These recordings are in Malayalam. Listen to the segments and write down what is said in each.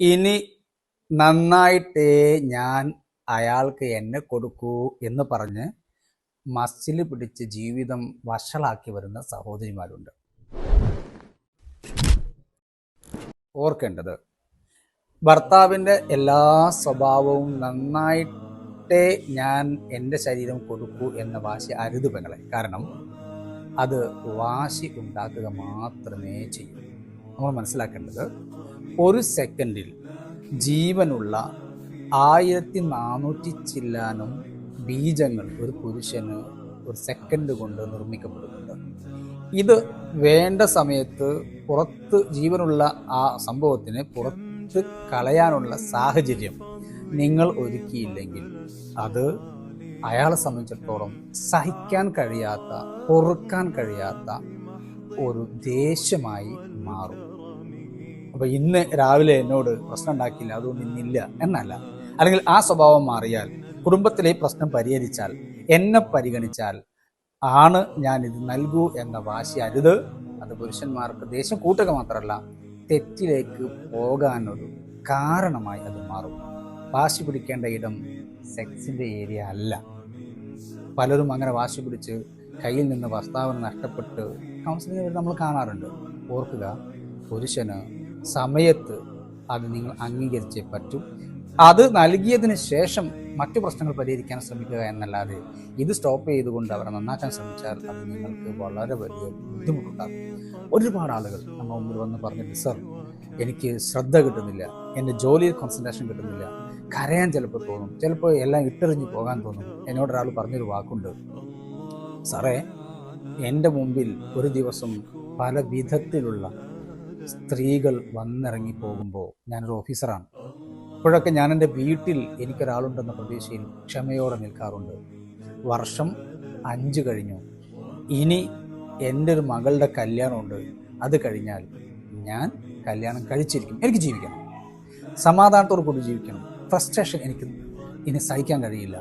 ഇനി നന്നായിട്ടേ ഞാൻ അയാൾക്ക് എന്നെ കൊടുക്കൂ എന്ന് പറഞ്ഞ് മസിൽ പിടിച്ച് ജീവിതം വഷളാക്കി വരുന്ന സഹോദരിമാരുണ്ട്. ഓർക്കേണ്ടത്, ഭർത്താവിൻ്റെ എല്ലാ സ്വഭാവവും നന്നായിട്ടേ ഞാൻ എൻ്റെ ശരീരം കൊടുക്കൂ എന്ന വാശി അരുത് പെങ്ങളെ. കാരണം അത് വാശി ഉണ്ടാക്കുക മാത്രമേ ചെയ്യൂ. നമ്മൾ മനസ്സിലാക്കേണ്ടത്, ഒരു സെക്കൻഡിൽ ജീവനുള്ള 1400 ചില്ലാനും ബീജങ്ങൾ ഒരു പുരുഷന് ഒരു സെക്കൻഡ് കൊണ്ട് നിർമ്മിക്കപ്പെടുന്നുണ്ട്. ഇത് വേണ്ട സമയത്ത് പുറത്ത് ജീവനുള്ള ആ സംഭവത്തിന് പുറത്ത് കളയാനുള്ള സാഹചര്യം നിങ്ങൾ ഒരുക്കിയില്ലെങ്കിൽ അത് അയാളെ സംബന്ധിച്ചിടത്തോളം സഹിക്കാൻ കഴിയാത്ത, പൊറുക്കാൻ കഴിയാത്ത ഒരു ദേഷ്യമായി മാറും. അപ്പോൾ ഇന്ന് രാവിലെ എന്നോട് പ്രശ്നം ഉണ്ടാക്കിയില്ല, അതുകൊണ്ട് ഇന്നില്ല എന്നല്ല. അല്ലെങ്കിൽ ആ സ്വഭാവം മാറിയാൽ, കുടുംബത്തിലെ പ്രശ്നം പരിഹരിച്ചാൽ, എന്നെ പരിഗണിച്ചാൽ ആണ് ഞാനിത് നൽകൂ എന്ന വാശി അരുത്. അത് പുരുഷന്മാർക്ക് ദേഷ്യം കൂട്ടുക മാത്രമല്ല, തെറ്റിലേക്ക് പോകാനൊരു കാരണമായി അത് മാറും. വാശി പിടിക്കേണ്ട ഇടം സെക്സിൻ്റെ ഏരിയ അല്ല. പലരും അങ്ങനെ വാശി പിടിച്ച് കയ്യിൽ നിന്ന് ഭർത്താവിന് നഷ്ടപ്പെട്ട് കൗൺസിലിംഗ് വരെ നമ്മൾ കാണാറുണ്ട്. ഓർക്കുക, പുരുഷന് സമയത്ത് അത് നിങ്ങൾ അംഗീകരിച്ചേ പറ്റൂ. അത് നൽകിയതിന് ശേഷം മറ്റു പ്രശ്നങ്ങൾ പരിഹരിക്കാൻ ശ്രമിക്കുക എന്നല്ലാതെ ഇത് സ്റ്റോപ്പ് ചെയ്തുകൊണ്ട് അവരെ നന്നാക്കാൻ ശ്രമിച്ചാൽ അത് നിങ്ങൾക്ക് വളരെ വലിയ ബുദ്ധിമുട്ടുണ്ടാകും. ഒരുപാട് ആളുകൾ നമ്മൾ മുമ്പിൽ വന്ന് പറഞ്ഞിട്ട്, സർ എനിക്ക് ശ്രദ്ധ കിട്ടുന്നില്ല, എൻ്റെ ജോലിയിൽ കോൺസെൻട്രേഷൻ കിട്ടുന്നില്ല, കരയാൻ ചിലപ്പോൾ തോന്നും, ചിലപ്പോൾ എല്ലാം ഇട്ടെറിഞ്ഞ് പോകാൻ തോന്നും. എന്നോടൊരാൾ പറഞ്ഞൊരു വാക്കുണ്ട്, സാറേ എൻ്റെ മുമ്പിൽ ഒരു ദിവസം പല വിധത്തിലുള്ള സ്ത്രീകൾ വന്നിറങ്ങി പോകുമ്പോൾ, ഞാനൊരു ഓഫീസറാണ്, ഇപ്പോഴൊക്കെ ഞാൻ എൻ്റെ വീട്ടിൽ എനിക്കൊരാളുണ്ടെന്ന പ്രതീക്ഷയിൽ ക്ഷമയോടെ നിൽക്കാറുണ്ട്. വർഷം 5 കഴിഞ്ഞു, ഇനി എൻ്റെ ഒരു മകളുടെ കല്യാണമുണ്ട്, അത് കഴിഞ്ഞാൽ ഞാൻ കല്യാണം കഴിച്ചിരിക്കും. എനിക്ക് ജീവിക്കണം, സമാധാനത്തോടു കൂടി ജീവിക്കണം. ഫ്രസ്ട്രേഷൻ എനിക്ക് ഇനി സഹിക്കാൻ കഴിയില്ല.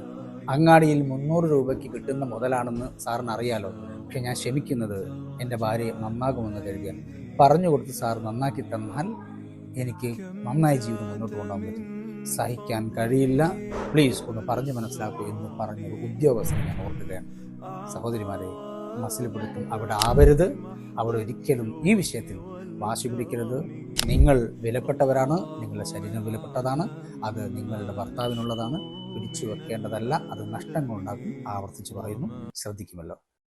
അങ്ങാടിയിൽ 300 രൂപയ്ക്ക് കിട്ടുന്ന മുതലാണെന്ന് സാറിന് അറിയാലോ, പക്ഷെ ഞാൻ ക്ഷമിക്കുന്നത് എൻ്റെ ഭാര്യയെ നന്നാകുമെന്ന് കരുതിയാൽ. പറഞ്ഞു കൊടുത്ത് സാർ നന്നാക്കി തന്നാൽ എനിക്ക് നന്നായി ജീവിതം മുന്നോട്ട് കൊണ്ടുപോകാൻ പറ്റും. സഹിക്കാൻ കഴിയില്ല, പ്ലീസ് ഒന്ന് പറഞ്ഞ് മനസ്സിലാക്കൂ എന്ന് പറഞ്ഞൊരു ഉദ്യോഗസ്ഥനെ ഞാൻ ഓർക്കുകയാണ്. സഹോദരിമാരെ, മസിൽ പിടുത്തം അവിടെ ആവരുത്. അവിടെ ഒരിക്കലും ഈ വിഷയത്തിൽ വാശി പിടിക്കരുത്. നിങ്ങൾ വിലപ്പെട്ടവരാണ്, നിങ്ങളുടെ ശരീരം വിലപ്പെട്ടതാണ്, അത് നിങ്ങളുടെ ഭർത്താവിനുള്ളതാണ്. പിടിച്ചു വെക്കേണ്ടതല്ല, അത് നഷ്ടങ്ങളുണ്ടാകും. ആവർത്തിച്ച് പറയുന്നു, ശ്രദ്ധിക്കുമല്ലോ.